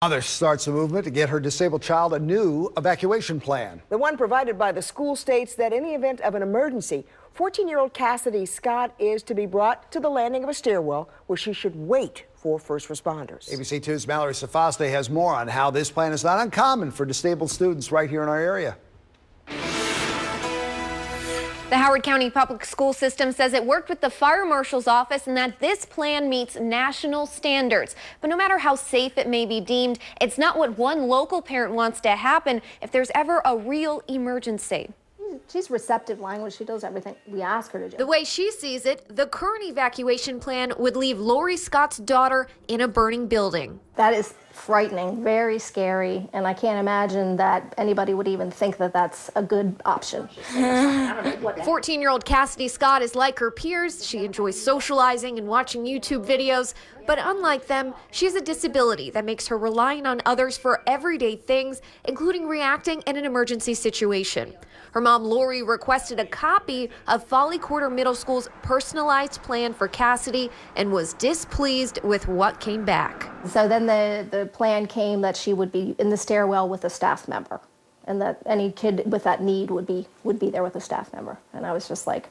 Mother starts a movement to get her disabled child a new evacuation plan. The one provided by the school states that in the event of an emergency, 14-year-old Cassidy Scott is to be brought to the landing of a stairwell where she should wait for first responders. ABC 2's Mallory Safaste has more on how this plan is not uncommon for disabled students right here in our area. The Howard County Public School System says it worked with the fire marshal's office and that this plan meets national standards. But no matter how safe it may be deemed, it's not what one local parent wants to happen if there's ever a real emergency. She's receptive language. She does everything we ask her to do. The way she sees it, the current evacuation plan would leave Lori Scott's daughter in a burning building. That is frightening, very scary, and I can't imagine that anybody would even think that that's a good option. 14-year-old Cassidy Scott is like her peers. She enjoys socializing and watching YouTube videos, but unlike them, she has a disability that makes her reliant on others for everyday things, including reacting in an emergency situation. Her mom, Lori, requested a copy of Folly Quarter Middle School's personalized plan for Cassidy and was displeased with what came back. So then the plan came that she would be in the stairwell with a staff member, and that any kid with that need would be there with a staff member. And I was just like,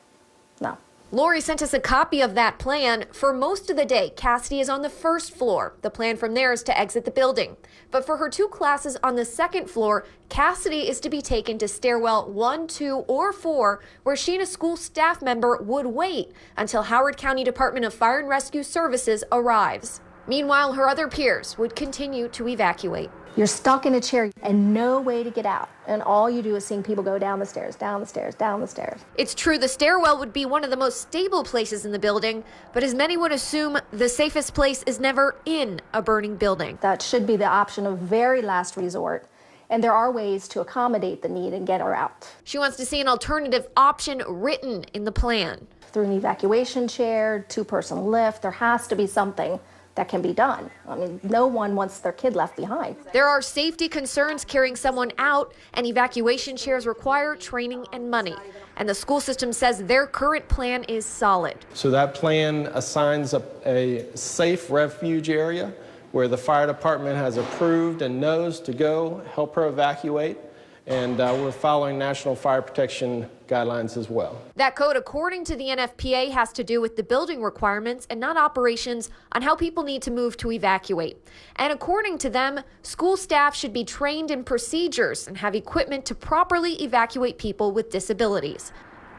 no. Lori sent us a copy of that plan. For most of the day, Cassidy is on the first floor. The plan from there is to exit the building. But for her 2 classes on the second floor, Cassidy is to be taken to stairwell 1, 2, or 4, where she and a school staff member would wait until Howard County Department of Fire and Rescue Services arrives. Meanwhile, her other peers would continue to evacuate. You're stuck in a chair and no way to get out. And all you do is seeing people go down the stairs, down the stairs, down the stairs. It's true the stairwell would be one of the most stable places in the building, but as many would assume, the safest place is never in a burning building. That should be the option of very last resort. And there are ways to accommodate the need and get her out. She wants to see an alternative option written in the plan. Through an evacuation chair, 2-person lift, there has to be something that can be done. I mean, no one wants their kid left behind. There are safety concerns carrying someone out, and evacuation chairs require training and money. And the school system says their current plan is solid. So that plan assigns a safe refuge area where the fire department has approved and knows to go help her evacuate. And we're following national fire protection guidelines as well. That code, according to the NFPA, has to do with the building requirements and not operations on how people need to move to evacuate. And according to them, school staff should be trained in procedures and have equipment to properly evacuate people with disabilities.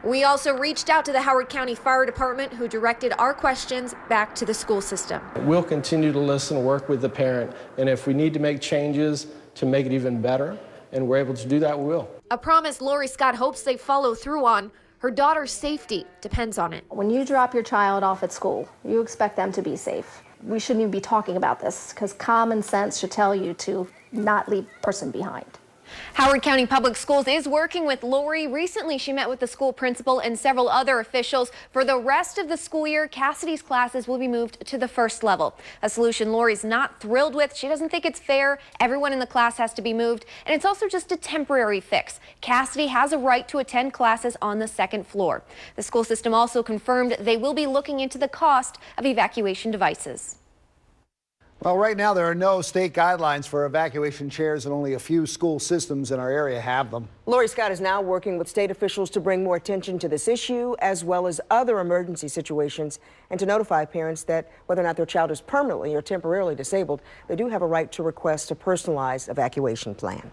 We also reached out to the Howard County Fire Department, who directed our questions back to the school system. We'll continue to listen, work with the parent, and if we need to make changes to make it even better, and we're able to do that, we will. A promise Lori Scott hopes they follow through on. Her daughter's safety depends on it. When you drop your child off at school, you expect them to be safe. We shouldn't even be talking about this because common sense should tell you to not leave a person behind. Howard County Public Schools is working with Lori. Recently, she met with the school principal and several other officials. For the rest of the school year, Cassidy's classes will be moved to the first level. A solution Lori's not thrilled with. She doesn't think it's fair. Everyone in the class has to be moved, and it's also just a temporary fix. Cassidy has a right to attend classes on the second floor. The school system also confirmed they will be looking into the cost of evacuation devices. Well, right now there are no state guidelines for evacuation chairs, and only a few school systems in our area have them. Lori Scott is now working with state officials to bring more attention to this issue, as well as other emergency situations, and to notify parents that whether or not their child is permanently or temporarily disabled, they do have a right to request a personalized evacuation plan.